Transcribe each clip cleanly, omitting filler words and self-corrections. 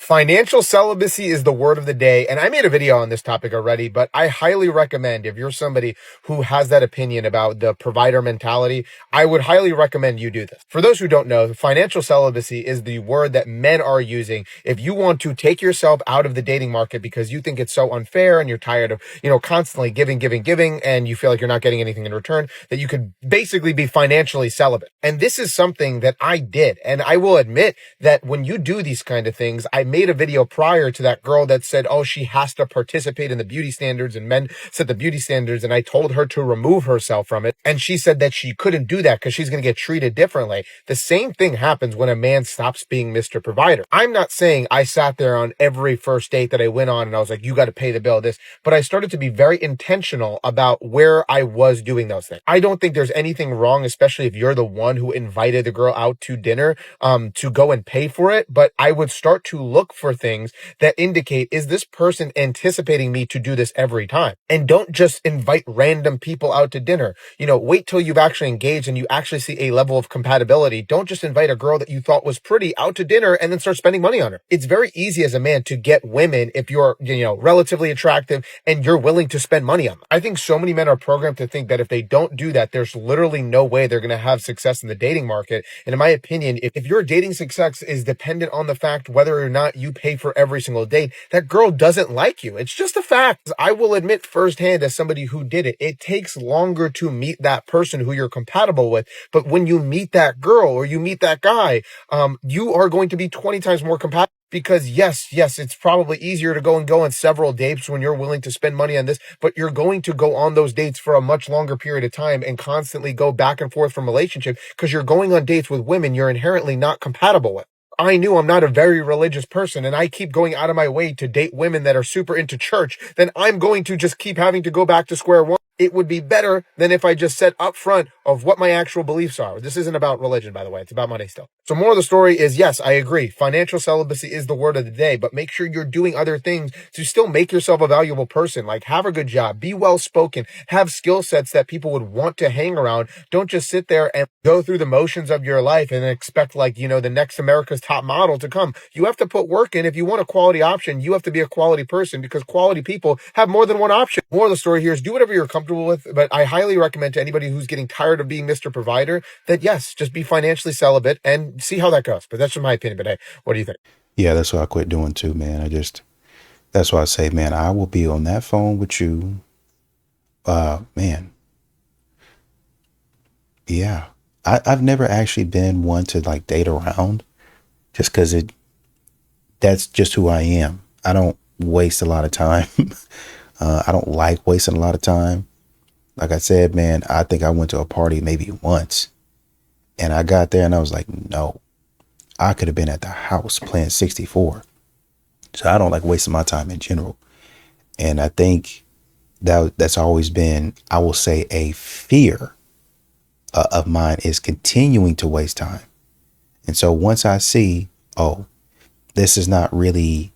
Financial celibacy is the word of the day, and I made a video on this topic already, but I highly recommend if you're somebody who has that opinion about the provider mentality, I would highly recommend you do this. For those who don't know, financial celibacy is the word that men are using if you want to take yourself out of the dating market because you think it's so unfair and you're tired of, constantly giving, and you feel like you're not getting anything in return, that you could basically be financially celibate. And this is something that I did, and I will admit that when you do these kind of things, I made a video prior to that girl that said, oh, she has to participate in the beauty standards and men set the beauty standards. And I told her to remove herself from it. And she said that she couldn't do that because she's going to get treated differently. The same thing happens when a man stops being Mr. Provider. I'm not saying I sat there on every first date that I went on and I was like, you got to pay the bill, this, but I started to be very intentional about where I was doing those things. I don't think there's anything wrong, especially if you're the one who invited the girl out to dinner, to go and pay for it. But I would start to look for things that indicate, is this person anticipating me to do this every time? And don't just invite random people out to dinner. Wait till you've actually engaged and you actually see a level of compatibility. Don't just invite a girl that you thought was pretty out to dinner and then start spending money on her. It's very easy as a man to get women if you're, relatively attractive and you're willing to spend money on them. I think so many men are programmed to think that if they don't do that, there's literally no way they're going to have success in the dating market. And in my opinion, if your dating success is dependent on the fact whether or not you pay for every single date, that girl doesn't like you. It's just a fact. I will admit firsthand as somebody who did it, it takes longer to meet that person who you're compatible with. But when you meet that girl or you meet that guy, you are going to be 20 times more compatible. Because yes, it's probably easier to go on several dates when you're willing to spend money on this, but you're going to go on those dates for a much longer period of time and constantly go back and forth from relationship because you're going on dates with women you're inherently not compatible with. I knew I'm not a very religious person and I keep going out of my way to date women that are super into church, then I'm going to just keep having to go back to square one. It would be better than if I just said up front of what my actual beliefs are. This isn't about religion, by the way. It's about money still. So more of the story is, yes, I agree. Financial celibacy is the word of the day, but make sure you're doing other things to still make yourself a valuable person. Like have a good job, be well spoken, have skill sets that people would want to hang around. Don't just sit there and go through the motions of your life and expect the next America's top model to come. You have to put work in. If you want a quality option, you have to be a quality person because quality people have more than one option. More of the story here is do whatever you're comfortable with, but I highly recommend to anybody who's getting tired of being Mr. Provider that yes, just be financially celibate and see how that goes. But that's just my opinion. But hey, what do you think? Yeah, that's what I quit doing too, man. That's why I say, man, I will be on that phone with you. Man. Yeah. I've never actually been one to like date around just because that's just who I am. I don't waste a lot of time. I don't like wasting a lot of time. Like I said, man, I think I went to a party maybe once and I got there and I was like, no, I could have been at the house playing 64. So I don't like wasting my time in general. And I think that's always been, I will say, a fear of mine is continuing to waste time. And so once I see, oh, this is not really,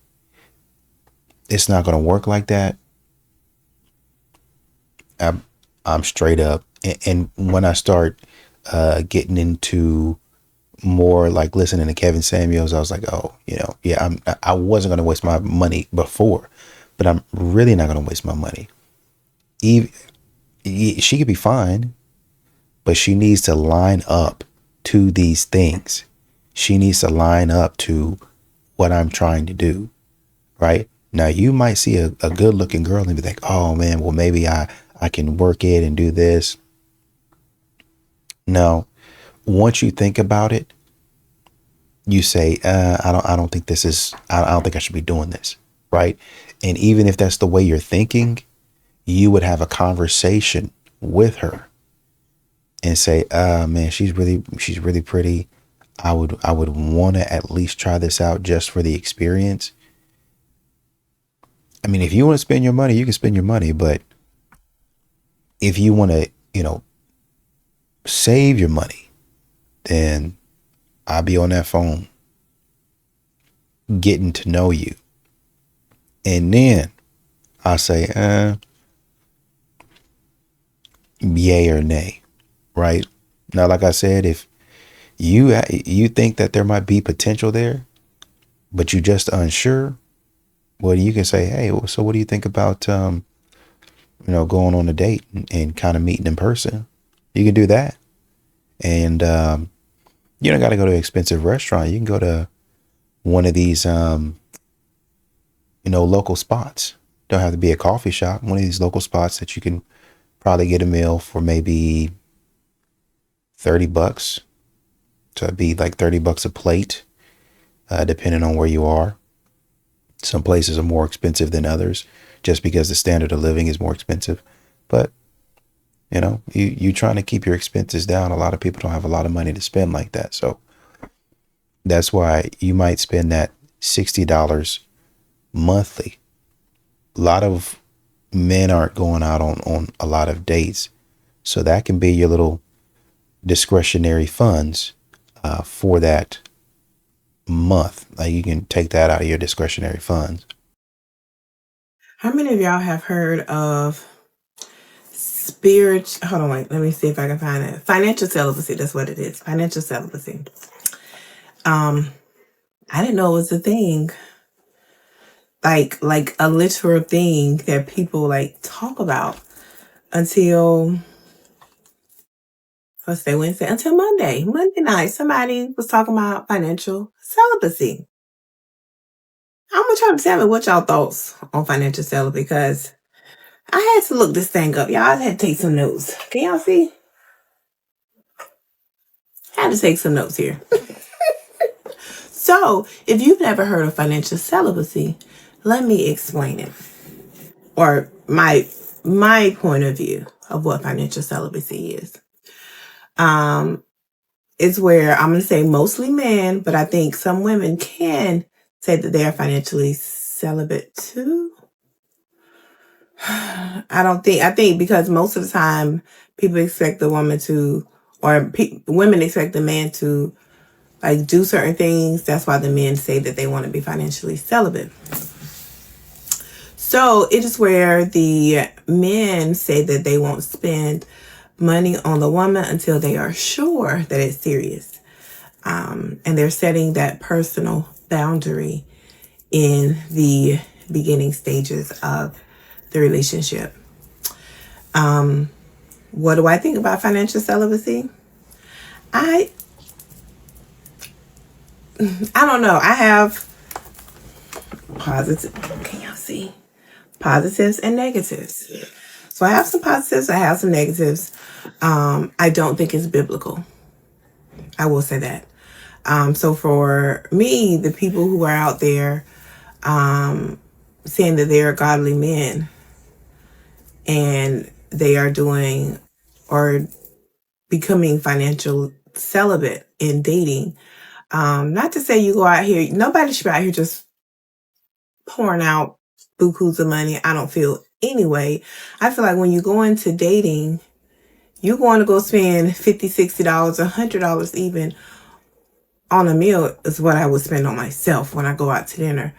it's not going to work like that. I'm straight up. And when I start getting into more like listening to Kevin Samuels, I was like, oh, yeah, I wasn't going to waste my money before, but I'm really not going to waste my money. She could be fine, but she needs to line up to these things. She needs to line up to what I'm trying to do. Right now, you might see a good looking girl and be like, oh man, well, maybe I can work it and do this. No, once you think about it, you say, I don't think this is, I don't think I should be doing this. Right. And even if that's the way you're thinking, you would have a conversation with her and say, man, she's really pretty. I would want to at least try this out just for the experience. I mean, if you want to spend your money, you can spend your money, but if you want to, save your money, then I'll be on that phone getting to know you. And then I'll say, yay or nay, right? Now, like I said, if you think that there might be potential there, but you just unsure, well, you can say, hey, so what do you think about, going on a date and kind of meeting in person? You can do that. And you don't got to go to an expensive restaurant. You can go to one of these, local spots. Don't have to be a coffee shop. One of these local spots that you can probably get a meal for maybe $30. So it'd be like $30 a plate, depending on where you are. Some places are more expensive than others just because the standard of living is more expensive. But, you trying to keep your expenses down. A lot of people don't have a lot of money to spend like that. So that's why you might spend that $60 monthly. A lot of men aren't going out on a lot of dates. So that can be your little discretionary funds for that month. Like you can take that out of your discretionary funds. How many of y'all have heard of spirit? Hold on, wait. Let me see if I can find it. Financial celibacy. That's what it is. Financial celibacy. I didn't know it was a thing. Like a literal thing that people like talk about until let's say Wednesday, until Monday. Monday night, somebody was talking about financial celibacy. I'm gonna try to tell me what y'all thoughts on financial celibacy because I had to look this thing up. Y'all I had to take some notes. Can y'all see? I had to take some notes here. So, if you've never heard of financial celibacy, let me explain it. Or my point of view of what financial celibacy is. It's where I'm going to say mostly men, but I think some women can say that they are financially celibate too. I think because most of the time people expect the woman to, or women expect the man to like do certain things. That's why the men say that they want to be financially celibate. So it is where the men say that they won't spend money on the woman until they are sure that it's serious. And they're setting that personal boundary in the beginning stages of the relationship. What do I think about financial celibacy? I don't know. I have positive. Can y'all see? Positives and negatives. So I have some positives. I have some negatives. I don't think it's biblical. I will say that. So for me, the people who are out there saying that they are godly men and they are doing or becoming financial celibate in dating, not to say you go out here, nobody should be out here just pouring out bukus of money. I don't feel anyway. I feel like when you go into dating, you're going to go spend $50, $60, $100 even on a meal is what I would spend on myself when I go out to dinner.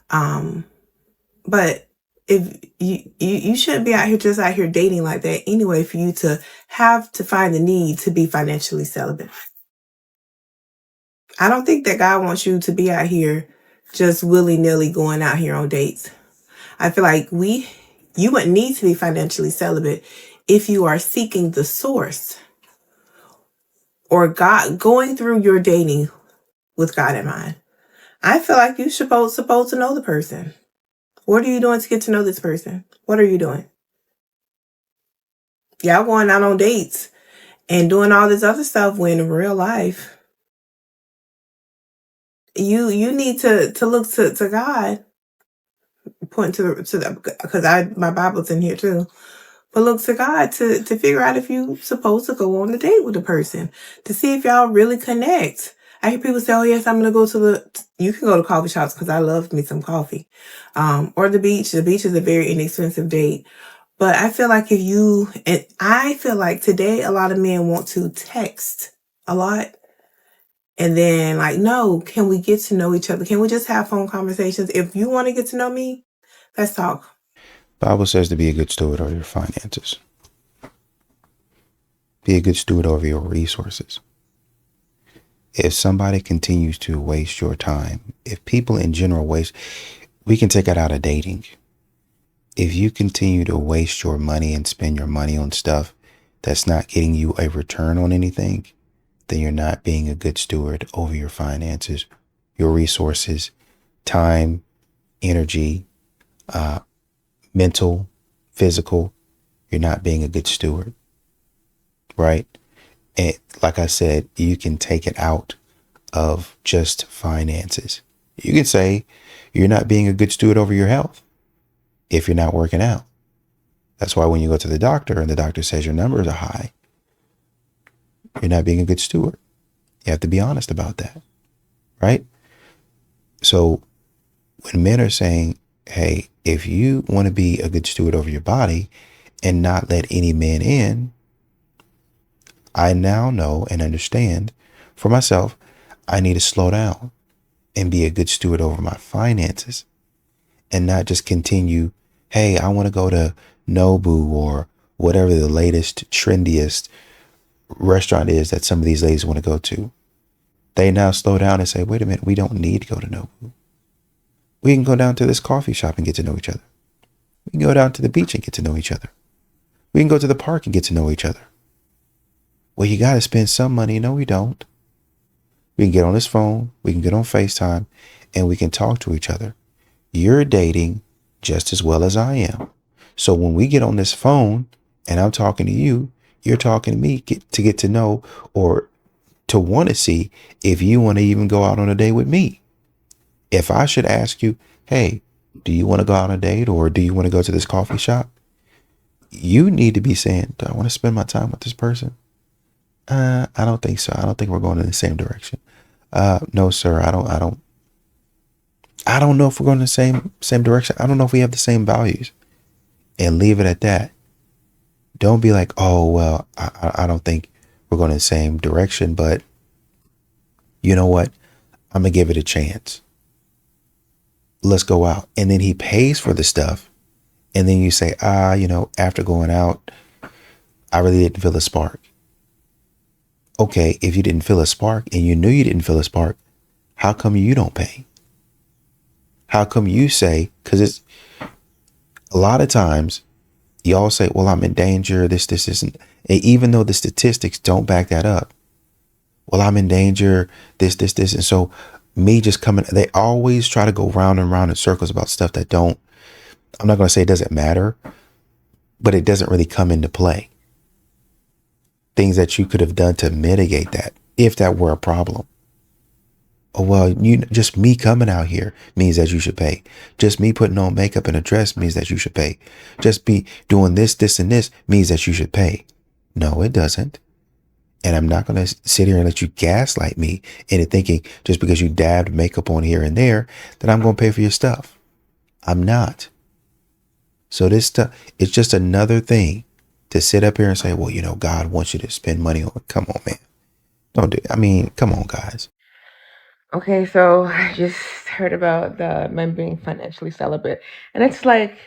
But if you shouldn't be out here just out here dating like that anyway for you to have to find the need to be financially celibate. I don't think that God wants you to be out here just willy-nilly going out here on dates. I feel like you wouldn't need to be financially celibate if you are seeking the source or God going through your dating with God in mind. I feel like you're supposed to know the person. What are you doing to get to know this person? What are you doing? Y'all going out on dates and doing all this other stuff when in real life, you need to look to God. Point to the because my Bible's in here too. But look to God to figure out if you supposed to go on a date with a person to see if y'all really connect. I hear people say, "Oh yes, I'm gonna go to you can go to coffee shops because I love me some coffee, or the beach. The beach is a very inexpensive date." But I feel like I feel like today a lot of men want to text a lot. And then like, no, can we get to know each other? Can we just have phone conversations? If you want to get to know me, let's talk. Bible says to be a good steward over your finances. Be a good steward over your resources. If somebody continues to waste your time, if people in general waste, we can take it out of dating. If you continue to waste your money and spend your money on stuff that's not getting you a return on anything, then you're not being a good steward over your finances, your resources, time, energy, mental, physical. You're not being a good steward, right? And like I said, you can take it out of just finances. You can say you're not being a good steward over your health if you're not working out. That's why when you go to the doctor and the doctor says your numbers are high, you're not being a good steward. You have to be honest about that, right? So when men are saying, hey, if you want to be a good steward over your body and not let any man in, I now know and understand for myself, I need to slow down and be a good steward over my finances and not just continue, hey, I want to go to Nobu or whatever the latest, trendiest restaurant is that some of these ladies want to go to. They now slow down and say, wait a minute, we don't need to go to Nobu. We can go down to this coffee shop and get to know each other. We can go down to the beach and get to know each other. We can go to the park and get to know each other. Well, you got to spend some money. No, we don't. We can get on this phone. We can get on FaceTime and we can talk to each other. You're dating just as well as I am. So when we get on this phone and I'm talking to you, you're talking to me to get to know or to want to see if you want to even go out on a date with me. If I should ask you, hey, do you want to go out on a date or do you want to go to this coffee shop? You need to be saying, do I want to spend my time with this person? I don't think so. I don't think we're going in the same direction. No, sir. I don't know if we're going in the same direction. I don't know if we have the same values. And leave it at that. Don't be like, oh, well, I don't think we're going in the same direction, but you know what? I'm going to give it a chance. Let's go out. And then he pays for the stuff. And then you say, after going out, I really didn't feel a spark. Okay, if you didn't feel a spark and you knew you didn't feel a spark, how come you don't pay? How come you say, because it's a lot of times y'all say, well, I'm in danger. This isn't, and even though the statistics don't back that up. Well, I'm in danger, this. And so me just coming, they always try to go round and round in circles about stuff that I'm not going to say it doesn't matter, but it doesn't really come into play. Things that you could have done to mitigate that, if that were a problem. Oh, well, just me coming out here means that you should pay. Just me putting on makeup and a dress means that you should pay. Just me doing this, and this means that you should pay. No, it doesn't. And I'm not going to sit here and let you gaslight me into thinking just because you dabbed makeup on here and there that I'm going to pay for your stuff. I'm not. So this stuff, it's just another thing to sit up here and say, well, God wants you to spend money on. Come on, man. Don't do it. I mean, come on, guys. Okay, so I just heard about the men being financially celibate. And it's like,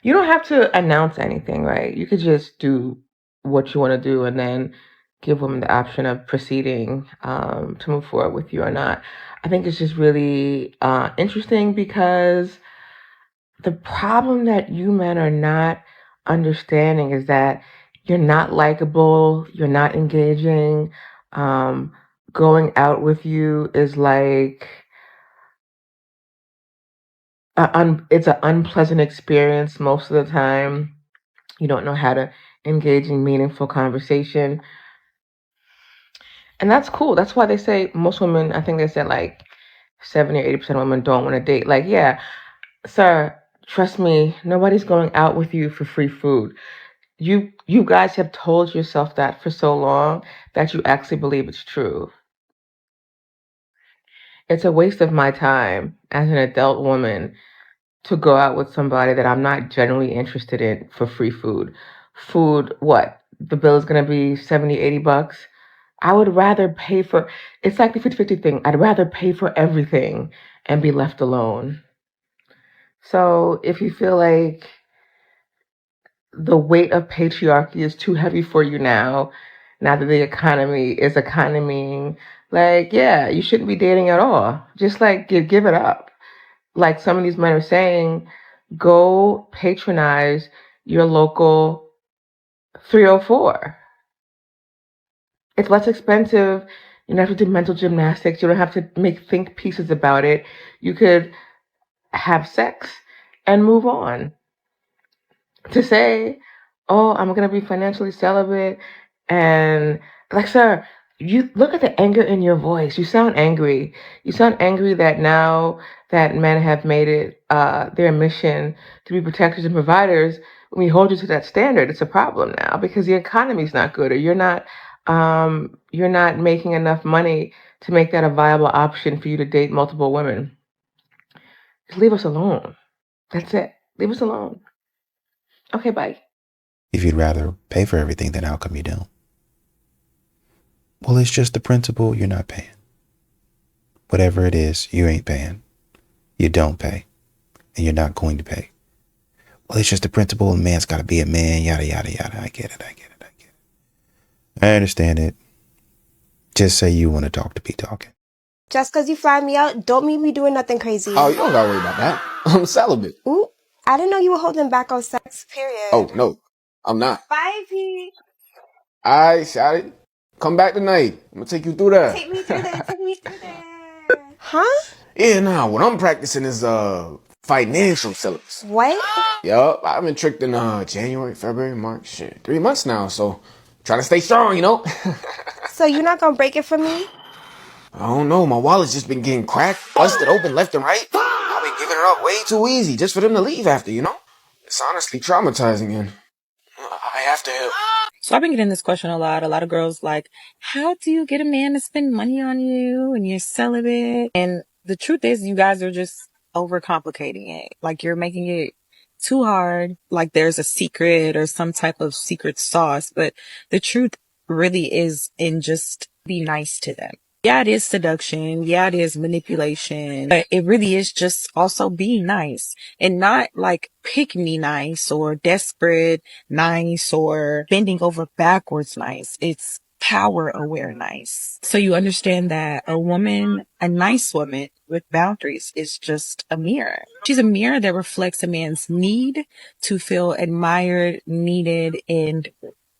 you don't have to announce anything, right? You could just do what you want to do and then give women the option of proceeding to move forward with you or not. I think it's just really interesting because the problem that you men are not understanding is that you're not likable, you're not engaging. Going out with you is like it's an unpleasant experience most of the time. You don't know how to engage in meaningful conversation. And that's cool. That's why they say most women, I think they said like 70 or 80% of women don't want to date. Like, yeah, sir, trust me, nobody's going out with you for free food. You guys have told yourself that for so long that you actually believe it's true. It's a waste of my time as an adult woman to go out with somebody that I'm not generally interested in for free food. Food, what? The bill is going to be 70, $80. I would rather pay for, it's like the 50-50 thing. I'd rather pay for everything and be left alone. So if you feel like the weight of patriarchy is too heavy for you now, now that the economy is economying, like, yeah, you shouldn't be dating at all. Just like give it up. Like some of these men are saying, go patronize your local 304. It's less expensive. You don't have to do mental gymnastics. You don't have to make think pieces about it. You could have sex and move on. To say, oh, I'm going to be financially celibate, and like, sir, you look at the anger in your voice. You sound angry. You sound angry that now that men have made it their mission to be protectors and providers, when we hold you to that standard, it's a problem now because the economy's not good, or you're not making enough money to make that a viable option for you to date multiple women. Just leave us alone. That's it. Leave us alone. Okay, bye. If you'd rather pay for everything, then how come you don't? Well, it's just the principle you're not paying. Whatever it is, you ain't paying. You don't pay. And you're not going to pay. Well, it's just the principle. A man's got to be a man, yada, yada, yada. I get it. I understand it. Just say you want to talk to be talking. Just because you fly me out, don't mean we doing nothing crazy. Oh, you don't gotta worry about that. I'm celibate. Ooh, I didn't know you were holding back on sex, period. Oh, no, I'm not. Bye, P. Alright, shawty. Come back tonight. I'm gonna take you through that. Take me through there. Huh? Yeah, nah, what I'm practicing is, financial celibacy. What? Yup, I've been tricked in, January, February, March, shit, 3 months now, so trying to stay strong, you know? So you're not gonna break it for me? I don't know, my wallet's just been getting cracked, busted open left and right. I've been giving it up way too easy just for them to leave after, you know? It's honestly traumatizing, and I have to help. So I've been getting this question a lot. A lot of girls like, how do you get a man to spend money on you and you're celibate? And the truth is you guys are just overcomplicating it. Like you're making it too hard. Like there's a secret or some type of secret sauce, but the truth really is in just be nice to them. Yeah, it is seduction. Yeah, it is manipulation, but it really is just also being nice and not like pick me nice or desperate nice or bending over backwards nice. It's power aware nice. So you understand that a nice woman with boundaries is just a mirror. She's a mirror that reflects a man's need to feel admired, needed, and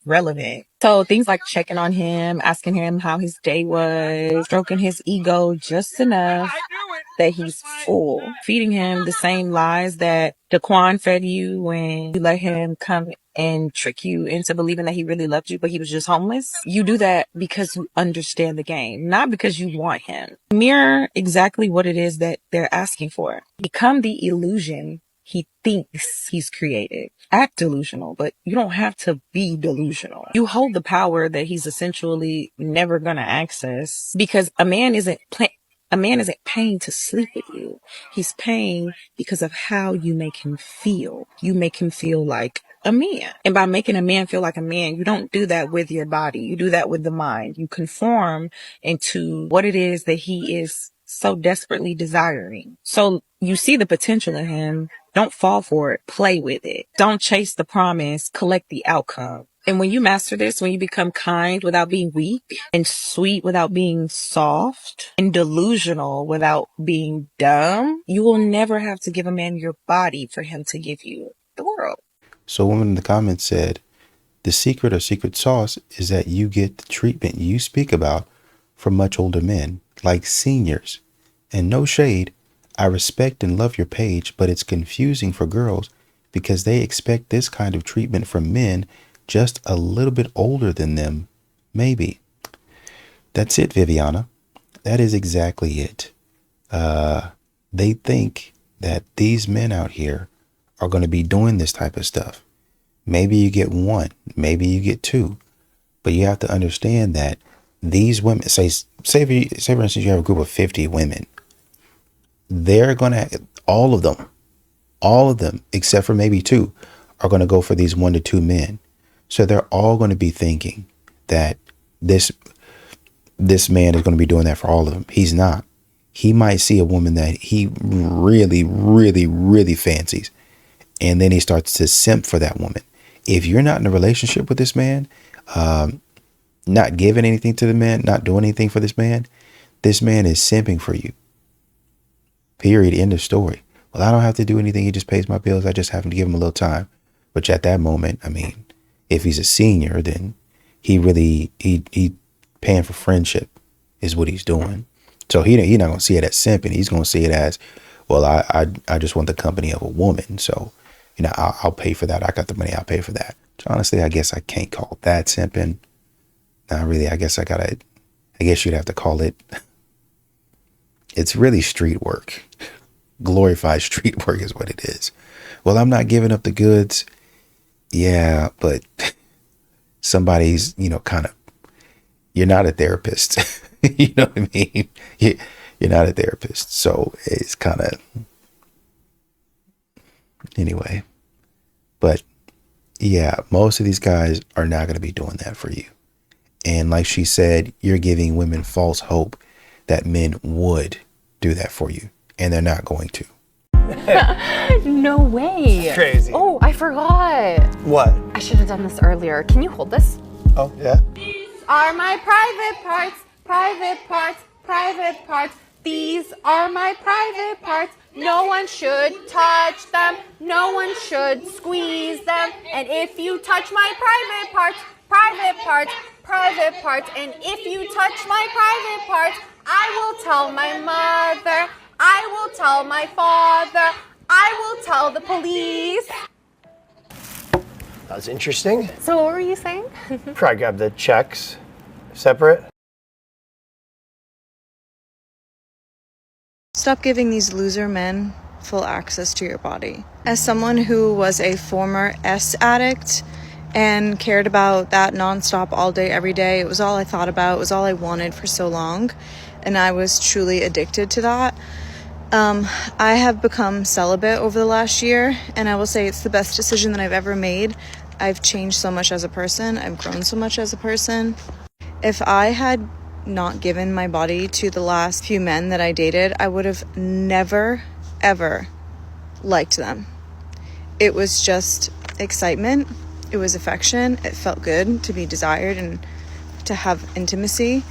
relevant. So things like checking on him, asking him how his day was, stroking his ego just enough that he's full, feeding him the same lies that Daquan fed you when you let him come and trick you into believing that he really loved you, but he was just homeless. You do that because you understand the game, not because you want him. Mirror exactly what it is that they're asking for. Become the illusion he thinks he's created. Act delusional, but you don't have to be delusional. You hold the power that he's essentially never gonna access because a man isn't paying to sleep with you. He's paying because of how you make him feel. You make him feel like a man. And by making a man feel like a man, you don't do that with your body. You do that with the mind. You conform into what it is that he is so desperately desiring. So you see the potential in him. Don't fall for it. Play with it. Don't chase the promise. Collect the outcome. And when you master this, when you become kind without being weak and sweet without being soft and delusional without being dumb, you will never have to give a man your body for him to give you the world. So a woman in the comments said, the secret or secret sauce is that you get the treatment you speak about from much older men, like seniors. And no shade, I respect and love your page, but it's confusing for girls because they expect this kind of treatment from men just a little bit older than them, maybe. That's it, Viviana. That is exactly it. They think that these men out here are going to be doing this type of stuff. Maybe you get one, maybe you get two, but you have to understand that these women, say for instance, you have a group of 50 women. They're going to, all of them, except for maybe two, are going to go for these 1 to 2 men. So they're all going to be thinking that this man is going to be doing that for all of them. He's not. He might see a woman that he really, really, really fancies, and then he starts to simp for that woman. If you're not in a relationship with this man, not giving anything to the man, not doing anything for this man is simping for you. Period. End of story. Well, I don't have to do anything. He just pays my bills. I just have to give him a little time. Which at that moment, I mean, if he's a senior, then he paying for friendship is what he's doing. So he not gonna see it as simping. He's gonna see it as, well, I just want the company of a woman. So, I'll pay for that. I got the money. I'll pay for that. Which honestly, I guess I can't call that simping. Not really. I guess you'd have to call it. It's really street work. Glorified street work is what it is. Well, I'm not giving up the goods. Yeah, but somebody's, kind of, you're not a therapist. You know what I mean? You're not a therapist. So it's kind of, anyway. But yeah, most of these guys are not going to be doing that for you. And like she said, you're giving women false hope that men would do that for you. And they're not going to. No way. Crazy. Oh, I forgot. What? I should have done this earlier. Can you hold this? Oh, yeah. These are my private parts, private parts, private parts. These are my private parts. No one should touch them. No one should squeeze them. And if you touch my private parts, private parts, private parts, and if you touch my private parts, I will tell my mother. I will tell my father. I will tell the police. That's interesting. So what were you saying? Probably grab the checks separate. Stop giving these loser men full access to your body. As someone who was a former S addict and cared about that nonstop all day, every day, it was all I thought about. It was all I wanted for so long. And I was truly addicted to that. I have become celibate over the last year, and I will say it's the best decision that I've ever made. I've changed so much as a person. I've grown so much as a person. If I had not given my body to the last few men that I dated, I would have never, ever liked them. It was just excitement. It was affection. It felt good to be desired and to have intimacy.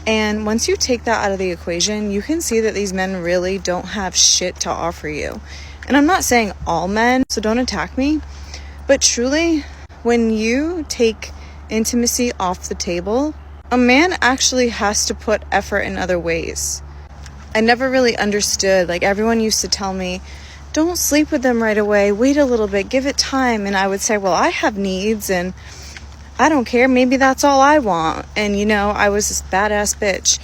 And once you take that out of the equation, you can see that these men really don't have shit to offer you. And I'm not saying all men, so don't attack me. But truly, when you take intimacy off the table, a man actually has to put effort in other ways. I never really understood. Like, everyone used to tell me, don't sleep with them right away. Wait a little bit. Give it time. And I would say, well, I have needs and I don't care. Maybe that's all I want. And, I was this badass bitch.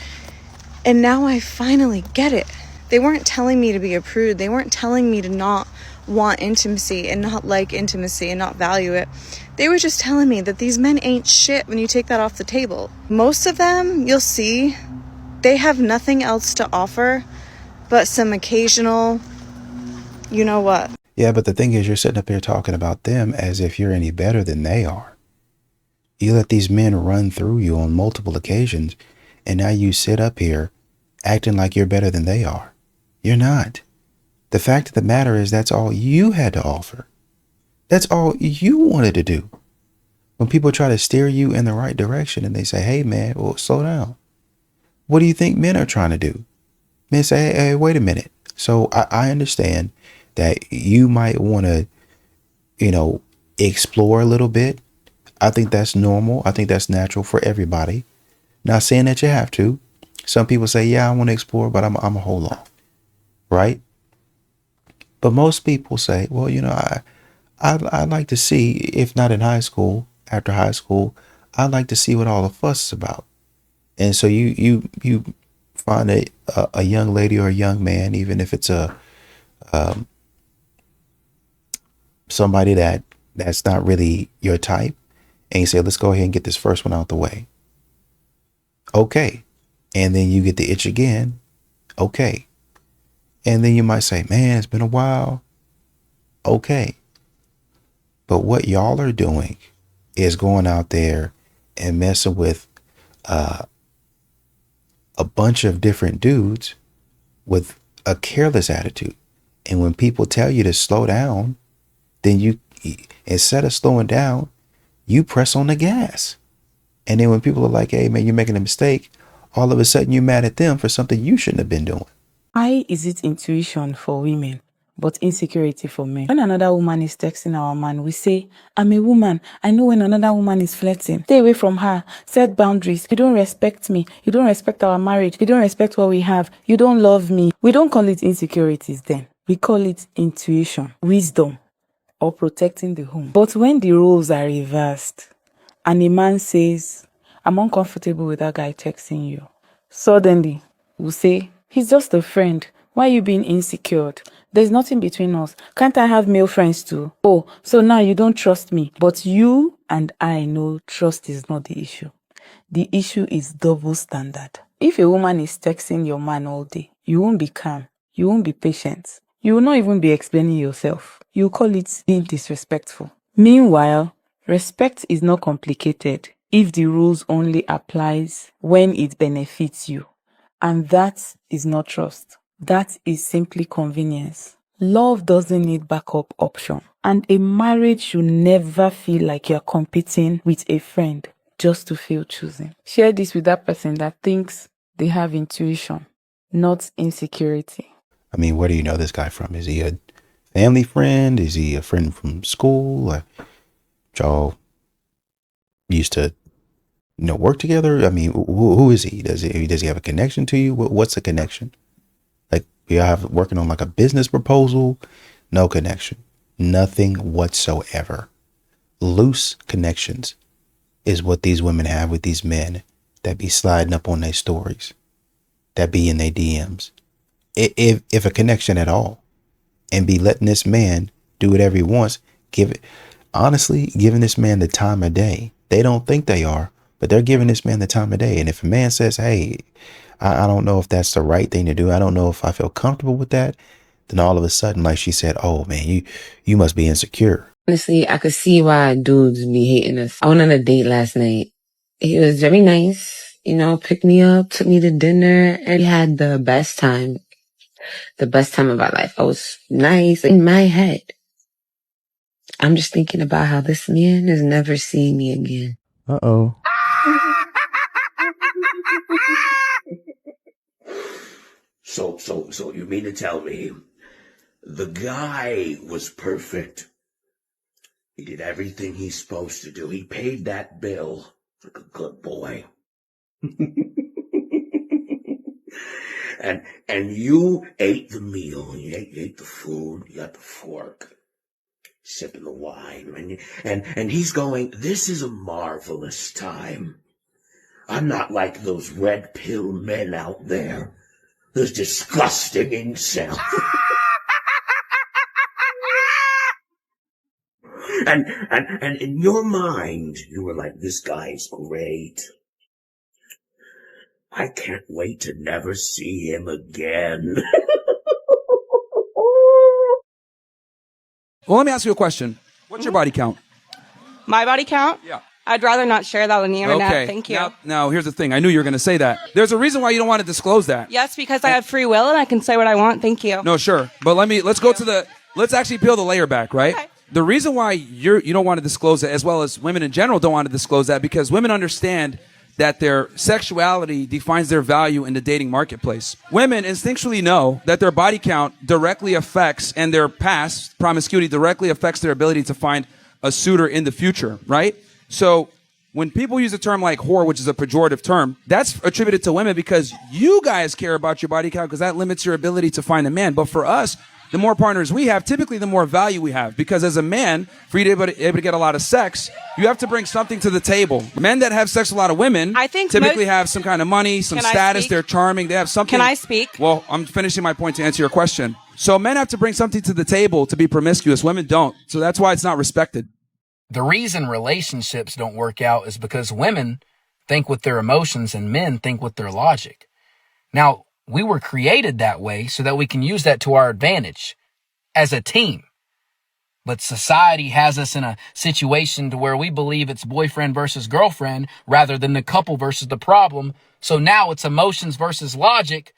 And now I finally get it. They weren't telling me to be a prude. They weren't telling me to not want intimacy and not like intimacy and not value it. They were just telling me that these men ain't shit when you take that off the table. Most of them, you'll see, they have nothing else to offer but some occasional, you know what. Yeah, but the thing is, you're sitting up here talking about them as if you're any better than they are. You let these men run through you on multiple occasions, and now you sit up here acting like you're better than they are. You're not. The fact of the matter is that's all you had to offer. That's all you wanted to do. When people try to steer you in the right direction and they say, hey, man, well, slow down. What do you think men are trying to do? Men say, hey, wait a minute. So I understand that you might want to, explore a little bit. I think that's normal. I think that's natural for everybody. Not saying that you have to. Some people say, yeah, I want to explore, but I'm a hold on. Right? But most people say, well, I'd like to see, if not in high school, after high school, I'd like to see what all the fuss is about. And so you find a young lady or a young man, even if it's somebody that's not really your type, and you say, let's go ahead and get this first one out the way. Okay. And then you get the itch again. Okay. And then you might say, man, it's been a while. Okay. But what y'all are doing is going out there and messing with a bunch of different dudes with a careless attitude. And when people tell you to slow down, then you, instead of slowing down, you press on the gas. And then when people are like, hey, man, you're making a mistake, all of a sudden you're mad at them for something you shouldn't have been doing. Why is it intuition for women, but insecurity for men? When another woman is texting our man, we say, I'm a woman. I know when another woman is flirting. Stay away from her. Set boundaries. You don't respect me. You don't respect our marriage. You don't respect what we have. You don't love me. We don't call it insecurities then. We call it intuition, wisdom, or protecting the home. But when the roles are reversed and a man says, I'm uncomfortable with that guy texting you, suddenly we'll say, he's just a friend. Why are you being insecure? There's nothing between us. Can't I have male friends too? Oh, so now you don't trust me. But you and I know trust is not the issue. The issue is double standard. If a woman is texting your man all day, you won't be calm. You won't be patient. You will not even be explaining yourself. You call it being disrespectful. Meanwhile, respect is not complicated if the rules only applies when it benefits you. And that is not trust. That is simply convenience. Love doesn't need backup option. And a marriage should never feel like you're competing with a friend just to feel chosen. Share this with that person that thinks they have intuition, not insecurity. I mean, where do you know this guy from? Is he a family friend? Is he a friend from school? Like, y'all used to, work together? I mean, who is he? Does he have a connection to you? What's the connection? Like, we have working on like a business proposal? No connection. Nothing whatsoever. Loose connections is what these women have with these men that be sliding up on their stories, that be in their DMs. If a connection at all, and be letting this man do whatever he wants, giving this man the time of day. They don't think they are, but they're giving this man the time of day. And if a man says, hey, I don't know if that's the right thing to do, I don't know if I feel comfortable with that, then all of a sudden, like she said, oh man, you must be insecure. Honestly, I could see why dudes be hating us. I went on a date last night. He was very nice, picked me up, took me to dinner, and we had the best time of our life. I was nice. In my head, I'm just thinking about how this man is never seeing me again. Uh-oh. So you mean to tell me the guy was perfect? He did everything he's supposed to do. He paid that bill like a good boy. And you ate the meal, you ate the food, you got the fork, sipping the wine, and he's going, this is a marvelous time. I'm not like those red pill men out there, those disgusting incels. And in your mind, you were like, this guy's great. I can't wait to never see him again. Well, let me ask you a question. What's your body count? My body count? Yeah. I'd rather not share that on the internet. Okay. Thank you. Now, here's the thing. I knew you were going to say that. There's a reason why you don't want to disclose that. Yes, because I have free will and I can say what I want. Thank you. No, sure. But let's actually peel the layer back, right? Okay. The reason why you don't want to disclose it, as well as women in general don't want to disclose that, because women understand that their sexuality defines their value in the dating marketplace. Women instinctually know that their body count directly affects, and their past promiscuity directly affects their ability to find a suitor in the future, right? So when people use a term like whore, which is a pejorative term, that's attributed to women because you guys care about your body count because that limits your ability to find a man. But for us, the more partners we have, typically the more value we have. Because as a man, for you to be able to get a lot of sex, you have to bring something to the table. Men that have sex with a lot of women typically have some kind of money, some status, they're charming, they have something. Can I speak? Well, I'm finishing my point to answer your question. So men have to bring something to the table to be promiscuous. Women don't. So that's why it's not respected. The reason relationships don't work out is because women think with their emotions and men think with their logic. Now, we were created that way so that we can use that to our advantage as a team. But society has us in a situation to where we believe it's boyfriend versus girlfriend rather than the couple versus the problem. So now it's emotions versus logic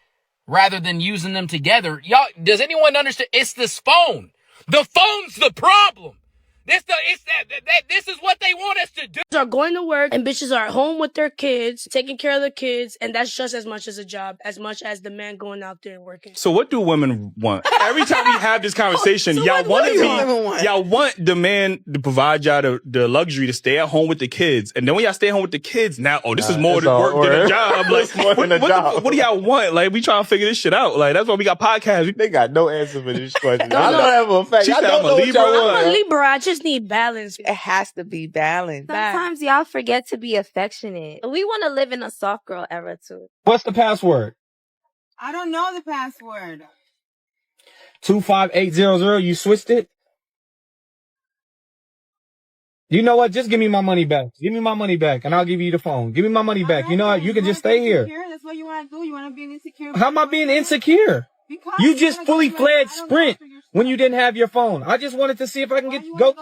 rather than using them together. Y'all, does anyone understand? It's this phone. The phone's the problem. This is what they want us to do. Are going to work and bitches are at home with their kids, taking care of their kids, and that's just as much as a job, as much as the man going out there and working. So what do women want? Every time we have this conversation, y'all want the man to provide y'all the luxury to stay at home with the kids. And then when y'all stay at home with the kids, now, this is more than work than a job. Like, what do y'all want? Like, we trying to figure this shit out. Like, that's why we got podcasts. They got no answer for this question. I don't have a fact. I don't know what y'all want. I'm a Libra. I just need balance. It has to be balanced. Sometimes y'all forget to be affectionate. We want to live in a soft girl era too. What's the password? I don't know the password. 25800. You switched it? You know what? Just give me my money back. Give me my money back, and I'll give you the phone. Give me my money back. You know what? You can just stay here. That's what you want to do. You want to be insecure. How am I being insecure? Because you just fully fledged Sprint when you didn't have your phone. I just wanted to see if I can go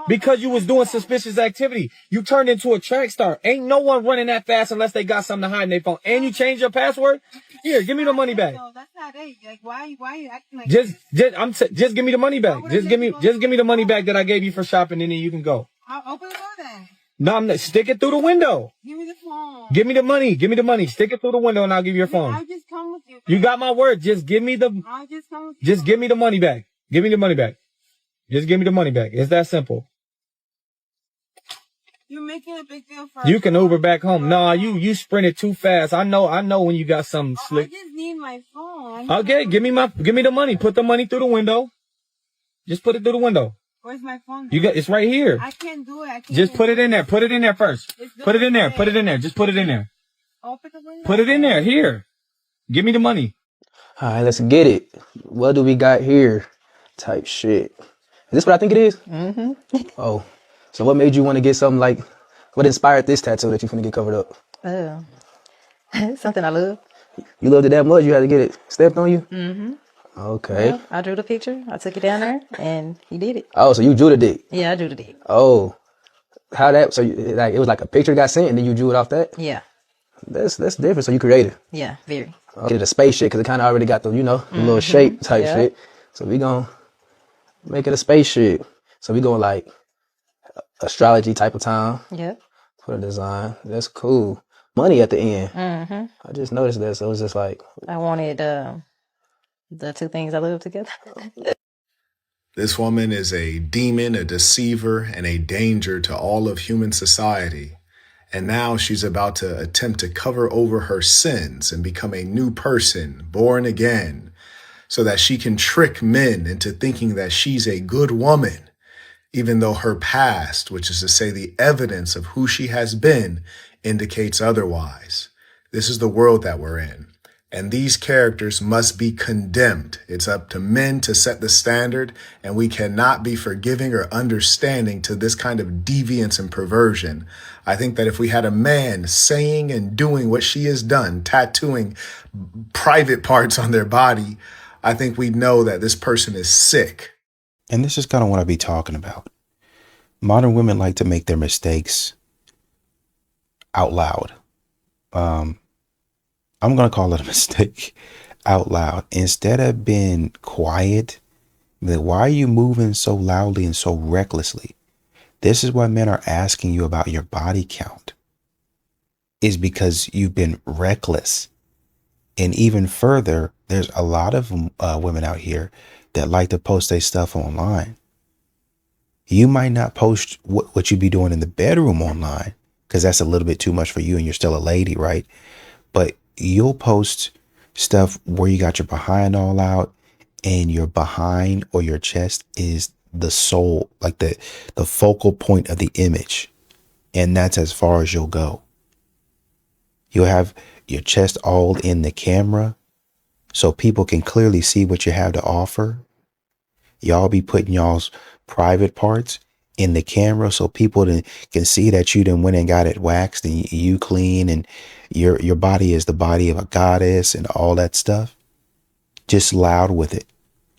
because you was doing suspicious activity. You turned into a track star. Ain't no one running that fast unless they got something to hide in their phone. And you changed your password? Here, give me the money back. No, that's not it. Like, why you acting like just give me the money back. Just give me the money back that I gave you for shopping, and then you can go. I'll open the door then. No, I'm not. Stick it through the window. Give me the phone. Give me the money. Give me the money. Stick it through the window, and I'll give you your phone. I'll just come with you. You got my word. Just give me the. I'll just come with you. Just give me the money back. Give me the money back. Just give me the money back. It's that simple. You're making a big deal for. You can Uber back home. Nah, you sprinted too fast. I know when you got something slick. I just need my phone. Okay, give me the money. Put the money through the window. Just put it through the window. Where's my phone? It's right here. I can't do it. Just put it in there. Put it in there first. Put it in there. Put it in there. Just put it in there. Open the window. Put it in there. Here. Give me the money. All right, let's get it. What do we got here? Type shit. Is this what I think it is? Mm-hmm. Oh, so what made you want to get something like? What inspired this tattoo that you're gonna get covered up? Something I love. You loved it that much, you had to get it stepped on you? Mm-hmm. Okay. Yeah, I drew the picture. I took it down there, and he did it. Oh, so you drew the dick? Yeah, I drew the dick. Oh, how that? So it was like a picture got sent, and then you drew it off that? Yeah. That's different. So you creative? Yeah, very. Okay, the space shit, because it kind of already got the the little shape type shit. So we gonna make it a space shit. So we going like astrology type of time. Yeah. For the design. That's cool. Money at the end. Mm-hmm. I just noticed that, so it was just like I wanted the two things I love together. This woman is a demon, a deceiver, and a danger to all of human society. And now she's about to attempt to cover over her sins and become a new person, born again, so that she can trick men into thinking that she's a good woman, even though her past, which is to say the evidence of who she has been, indicates otherwise. This is the world that we're in. And these characters must be condemned. It's up to men to set the standard, and we cannot be forgiving or understanding to this kind of deviance and perversion. I think that if we had a man saying and doing what she has done, tattooing private parts on their body, I think we'd know that this person is sick. And this is kind of what I be talking about. Modern women like to make their mistakes out loud. I'm going to call it a mistake out loud. Instead of being quiet, why are you moving so loudly and so recklessly? This is why men are asking you about your body count. Is because you've been reckless. And even further, there's a lot of women out here that like to post their stuff online. You might not post what you be doing in the bedroom online because that's a little bit too much for you and you're still a lady, right? But you'll post stuff where you got your behind all out and your behind or your chest is the soul, like the focal point of the image. And that's as far as you'll go. You'll have your chest all in the camera so people can clearly see what you have to offer. Y'all be putting y'all's private parts in the camera so people can see that you done went and got it waxed and you clean and your body is the body of a goddess and all that stuff. Just loud with it.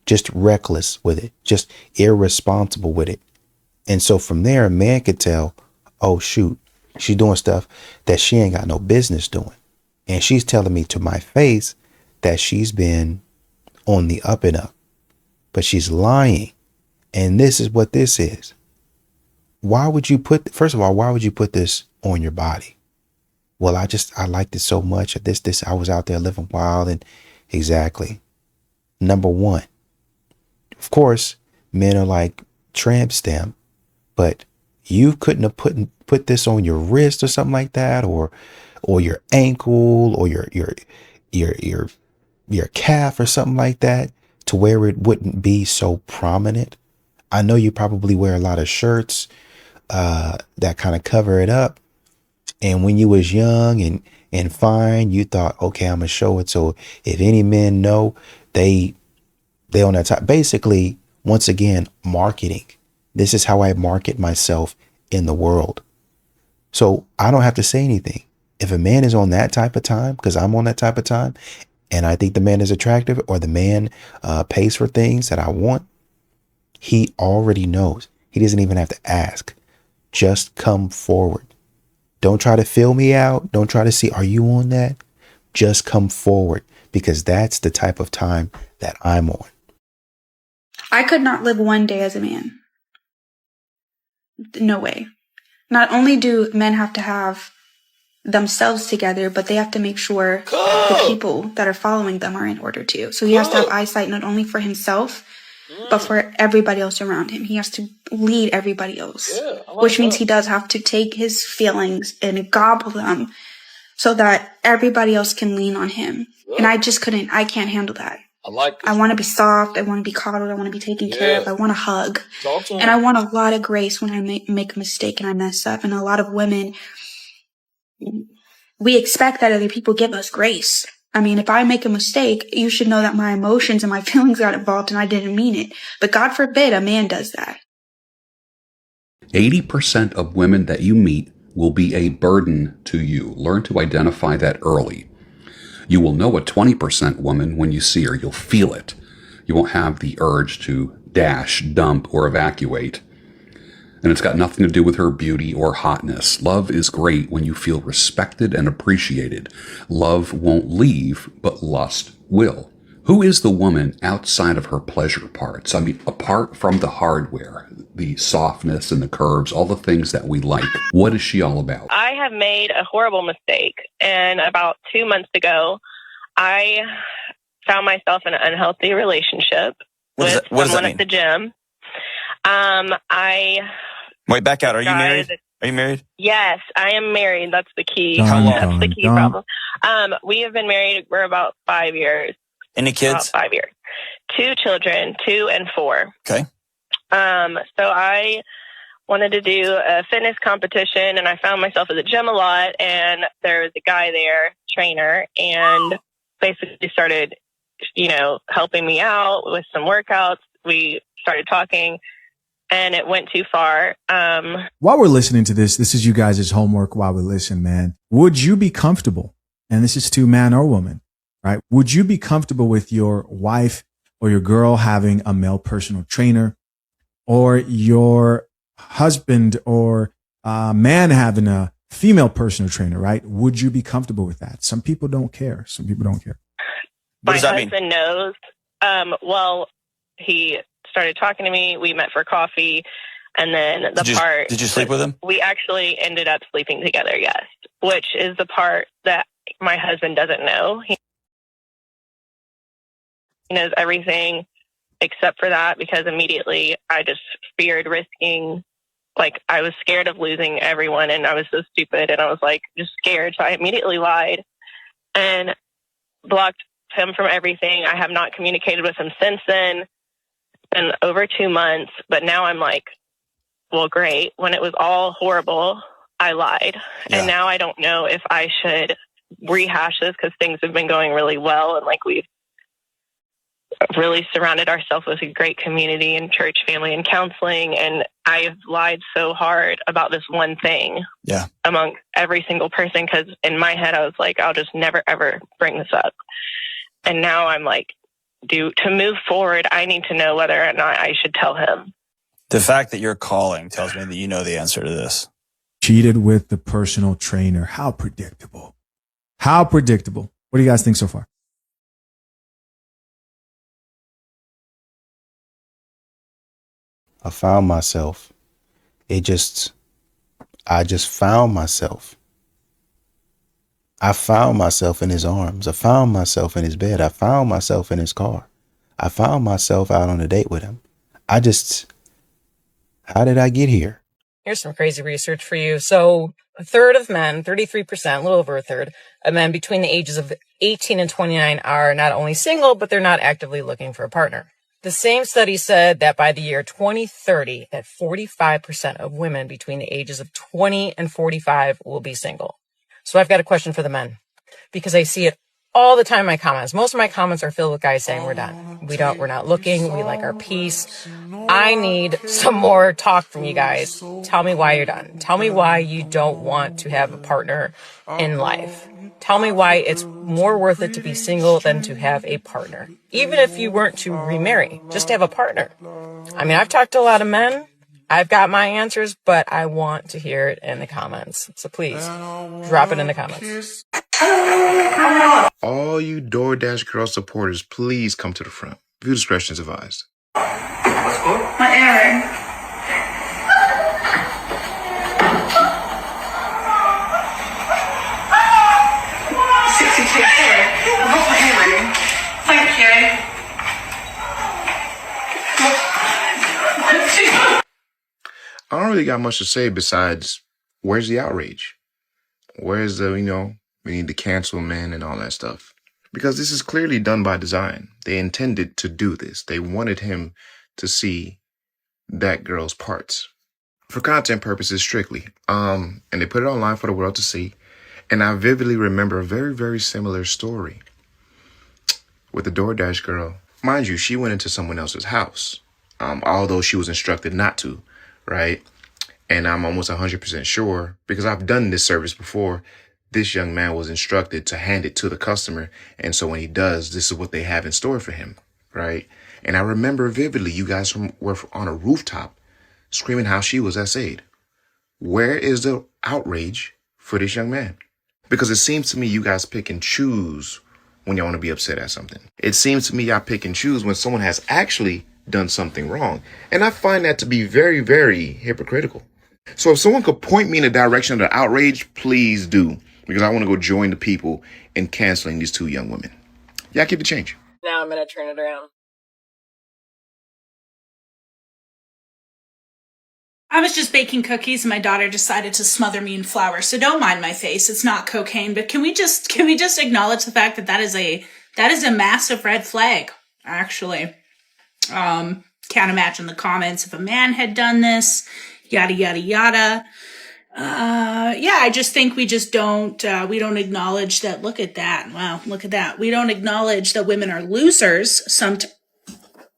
Just reckless with it. Just irresponsible with it. And so from there, a man could tell, oh, shoot, she's doing stuff that she ain't got no business doing. And she's telling me to my face that she's been on the up and up. But she's lying. And this is what this is. why would you put, first of all, why would you put this on your body? Well, I liked it so much. I was out there living wild. And exactly. Number one, of course, men are like, tramp stamp, but you couldn't have put this on your wrist or something like that, or your ankle, or your calf or something like that, to where it wouldn't be so prominent. I know you probably wear a lot of shirts that kind of cover it up. And when you was young and fine, you thought, okay, I'm gonna show it. So if any men know, they on that top. Basically, once again, marketing. This is how I market myself in the world. So I don't have to say anything. If a man is on that type of time, because I'm on that type of time, and I think the man is attractive, or the man pays for things that I want, he already knows. He doesn't even have to ask. Just come forward. Don't try to fill me out. Don't try to see, are you on that? Just come forward, because that's the type of time that I'm on. I could not live one day as a man. No way. Not only do men have to have themselves together, but they have to make sure the people that are following them are in order too. So he has to have eyesight not only for himself, but for everybody else around him. He has to lead everybody else, which means he does have to take his feelings and gobble them so that everybody else can lean on him. And I can't handle that. I want to be soft. I want to be coddled. I want to be taken care of. I want to hug. And I want a lot of grace when I make a mistake and I mess up. And a lot of women, we expect that other people give us grace. I mean, if I make a mistake, you should know that my emotions and my feelings got involved and I didn't mean it. But God forbid a man does that. 80% of women that you meet will be a burden to you. Learn to identify that early. You will know a 20% woman when you see her. You'll feel it. You won't have the urge to dash, dump, or evacuate. And it's got nothing to do with her beauty or hotness. Love is great when you feel respected and appreciated. Love won't leave, but lust will. Who is the woman outside of her pleasure parts? I mean, apart from the hardware, the softness and the curves, all the things that we like. What is she all about? I have made a horrible mistake. And about 2 months ago, I found myself in an unhealthy relationship with someone at the gym. Wait, back out. Are you married? Are you married? Yes, I am married. That's the key. How long? That's the key problem. We have been married for about 5 years. Any kids? About 5 years. 2 children, 2 and 4. Okay. So I wanted to do a fitness competition, and I found myself at the gym a lot, and there was a guy there, trainer, and basically started, helping me out with some workouts. We started talking, and it went too far. While we're listening to this is you guys' homework while we listen, man. Would you be comfortable, and this is to man or woman, right? Would you be comfortable with your wife or your girl having a male personal trainer, or your husband or man having a female personal trainer, right? Would you be comfortable with that? Some people don't care. Some people don't care. My husband knows. Well, he started talking to me. We met for coffee. And then did you sleep with him? We actually ended up sleeping together, yes. Which is the part that my husband doesn't know. He knows everything except for that, because immediately I just feared risking, I was scared of losing everyone, and I was so stupid, and I was just scared. So I immediately lied and blocked him from everything. I have not communicated with him since then. It's been over 2 months, but now I'm well, great. When it was all horrible, I lied. Yeah. And now I don't know if I should rehash this, because things have been going really well, and we've really surrounded ourselves with a great community and church, family, and counseling. And I've lied so hard about this one thing among every single person, because in my head, I was I'll just never, ever bring this up. And now I'm to move forward, I need to know whether or not I should tell him. The fact that you're calling tells me that you know the answer to this. Cheated with the personal trainer. How predictable. How predictable. What do you guys think so far? I found myself I just found myself. I found myself in his arms. I found myself in his bed. I found myself in his car. I found myself out on a date with him. How did I get here? Here's some crazy research for you. So a third of men, 33%, a little over a third of men between the ages of 18 and 29 are not only single, but they're not actively looking for a partner. The same study said that by the year 2030, that 45% of women between the ages of 20 and 45 will be single. So I've got a question for the men, because I see it all the time in my comments. Most of my comments are filled with guys saying we're done. We're not looking. We like our peace. I need some more talk from you guys. Tell me why you're done. Tell me why you don't want to have a partner in life. Tell me why it's more worth it to be single than to have a partner. Even if you weren't to remarry, just to have a partner. I mean, I've talked to a lot of men. I've got my answers, but I want to hear it in the comments. So please, drop it in the comments. All you DoorDash girl supporters, please come to the front. View discretion is advised. My earring. Thank you. I don't really got much to say besides, where's the outrage? Where's the, we need to cancel men and all that stuff? Because this is clearly done by design. They intended to do this. They wanted him to see that girl's parts. For content purposes strictly. And they put it online for the world to see. And I vividly remember a very, very similar story with the DoorDash girl. Mind you, she went into someone else's house, although she was instructed not to, right? And I'm almost 100% sure, because I've done this service before, this young man was instructed to hand it to the customer. And so when he does, this is what they have in store for him, right? And I remember vividly, you guys were on a rooftop screaming how she was SA'd. Where is the outrage for this young man? Because it seems to me you guys pick and choose when you want to be upset at something. It seems to me y'all pick and choose when someone has actually done something wrong. And I find that to be very, very hypocritical. So if someone could point me in the direction of the outrage, please do. Because I want to go join the people in canceling these two young women. Y'all keep the change. Now I'm going to turn it around. I was just baking cookies and my daughter decided to smother me in flour. So don't mind my face. It's not cocaine, but can we just acknowledge the fact that that is a massive red flag, actually. Can't imagine the comments if a man had done this, yada, yada, yada. Yeah, I just think we don't acknowledge that. Look at that. Wow. Look at that. We don't acknowledge that women are losers.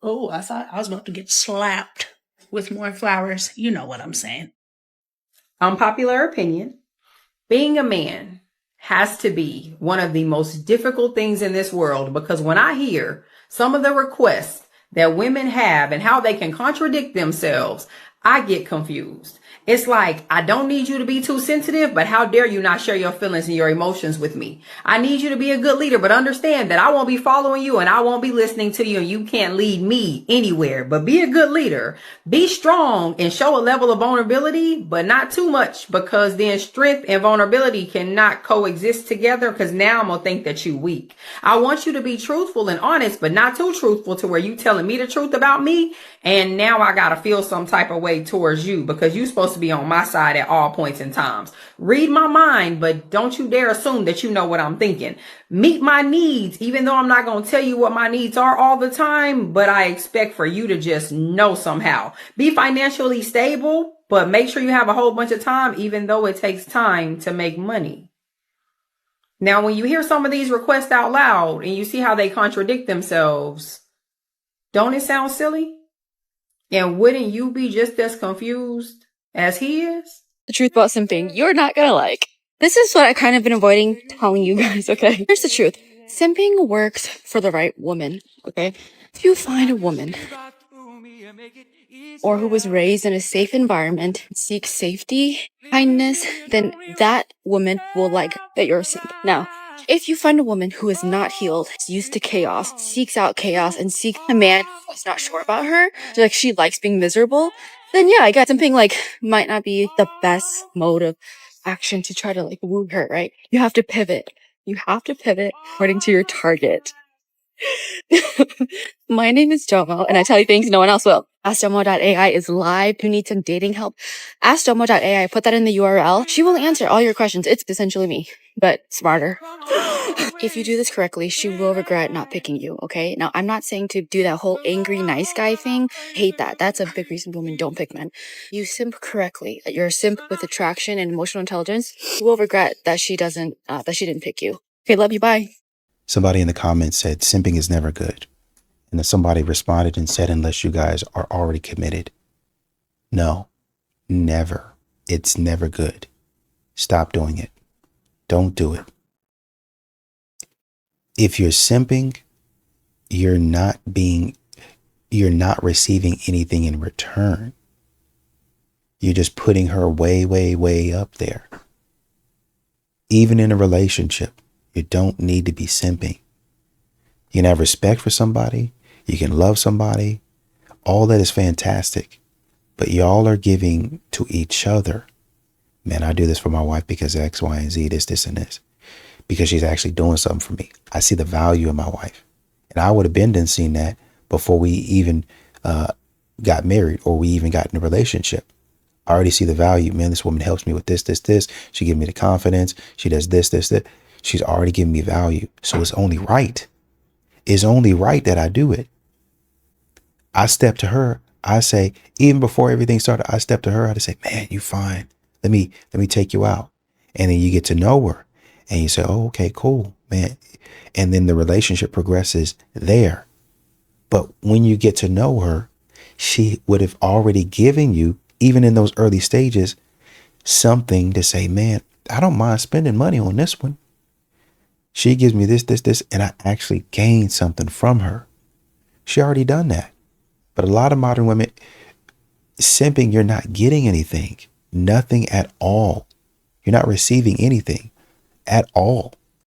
Oh, I thought I was about to get slapped with more flowers. You know what I'm saying. Unpopular opinion. Being a man has to be one of the most difficult things in this world, because when I hear some of the requests that women have and how they can contradict themselves, I get confused. It's like, I don't need you to be too sensitive, but how dare you not share your feelings and your emotions with me? I need you to be a good leader, but understand that I won't be following you and I won't be listening to you, and you can't lead me anywhere. But be a good leader. Be strong and show a level of vulnerability, but not too much, because then strength and vulnerability cannot coexist together, because now I'm going to think that you weak. I want you to be truthful and honest, but not too truthful to where you telling me the truth about me, and now I got to feel some type of way towards you, because you're supposed to be on my side at all points and times. Read my mind, but don't you dare assume that you know what I'm thinking. Meet my needs, even though I'm not going to tell you what my needs are all the time, but I expect for you to just know somehow. Be financially stable, but make sure you have a whole bunch of time, even though it takes time to make money. Now, when you hear some of these requests out loud and you see how they contradict themselves, don't it sound silly? And wouldn't you be just as confused as he is? The truth about simping, you're not gonna like. This is what I kind of been avoiding telling you guys, okay? Here's the truth. Simping works for the right woman, okay? If you find a woman or who was raised in a safe environment, seeks safety, kindness, then that woman will like that you're a simp. Now, if you find a woman who is not healed, is used to chaos, seeks out chaos, and seeks a man who's not sure about her, like she likes being miserable, then yeah, I guess simping like might not be the best mode of action to try to like woo her, right? You have to pivot. You have to pivot according to your target. My name is Jomo, and I tell you things no one else will. AskJomo.ai is live. You need some dating help? AskJomo.ai. Put that in the URL. She will answer all your questions. It's essentially me, but smarter. If you do this correctly, she will regret not picking you, okay? Now, I'm not saying to do that whole angry nice guy thing. Hate that. That's a big reason women don't pick men. You simp correctly. You're a simp with attraction and emotional intelligence. You will regret that she didn't pick you. Okay, love you. Bye. Somebody in the comments said simping is never good. And then somebody responded and said, unless you guys are already committed. No, never. It's never good. Stop doing it. Don't do it. If you're simping, you're not receiving anything in return. You're just putting her way, way, way up there. Even in a relationship, you don't need to be simping. You can have respect for somebody. You can love somebody. All that is fantastic. But y'all are giving to each other. Man, I do this for my wife because X, Y, and Z, this, and this. Because she's actually doing something for me. I see the value in my wife. And I would have been done seen that before we even got married or we even got in a relationship. I already see the value. Man, this woman helps me with this. She gives me the confidence. She does this. She's already given me value. So it's only right. It's only right that I do it. I step to her. I say, even before everything started, I step to her. I say, man, you fine. Let me take you out. And then you get to know her. And you say, oh, okay, cool, man. And then the relationship progresses there. But when you get to know her, she would have already given you, even in those early stages, something to say, man, I don't mind spending money on this one. She gives me this, and I actually gain something from her. She already done that. But a lot of modern women, simping, you're not getting anything. Nothing at all. You're not receiving anything at all.